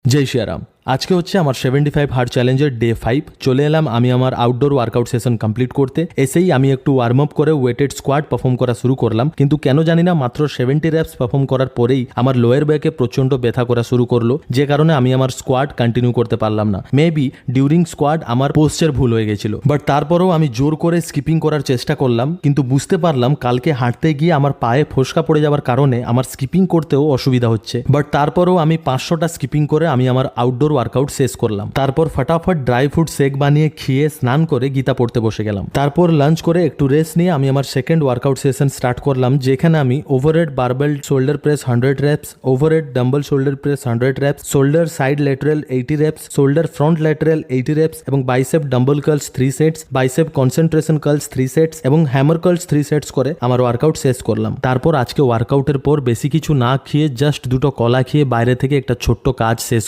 জয় শ্রীরাম। আজকে হচ্ছে আমার 75 হার্ড চ্যালেঞ্জের ডে 5। চলে এলাম আমি আমার আউটডোর ওয়ার্কআউট সেশন কমপ্লিট করতে। এসেই আমি একটু ওয়ার্ম আপ করে ওয়েটেড স্কোয়াড পারফর্ম করা শুরু করলাম, কিন্তু কেন জানি না মাত্র 70 র্যাপস পারফর্ম করার পরেই আমার লোয়ার ব্যাকে প্রচন্ড ব্যথা করা শুরু করলো, যে কারণে আমি আমার স্কোয়াড কন্টিনিউ করতে পারলাম না। মেবি ডিউরিং স্কোয়াড আমার পোস্টার ভুল হয়ে গেছিল, বাট তারপরেও আমি জোর করে স্কিপিং করার চেষ্টা করলাম, কিন্তু বুঝতে পারলাম কালকে হাঁটতে গিয়ে আমার পায়ে ফোসকা পড়ে যাওয়ার কারণে আমার স্কিপিং করতেও অসুবিধা হচ্ছে। বাট তারপরেও আমি 500টা স্কিপিং করে আমি আমার আউটডোর ওয়ার্কআউট শেষ করলাম। তারপর ফটাফট ড্রাই ফ্রুট শেক বানিয়ে খেয়ে স্নান করে গীতা পড়তে বসে গেলাম। তারপর লাঞ্চ করে একটু রেস্ট নিয়ে আমি আমার সেকেন্ড ওয়ার্কআউট সেশন স্টার্ট করলাম, যেখানে আমি overhead barbell shoulder press 100 reps, overhead dumbbell shoulder press 100 reps, shoulder side lateral 80 reps, shoulder front lateral 80 reps এবং bicep dumbbell curls 3 sets, bicep concentration curls 3 sets এবং hammer curls 3 sets করে আমার workout শেষ করলাম। তারপর আজকে ওয়ার্কআউটের পর বেশি কিছু না খেয়ে জাস্ট দুটো কলা খেয়ে বাইরে থেকে একটা ছোট্ট কাজ শেষ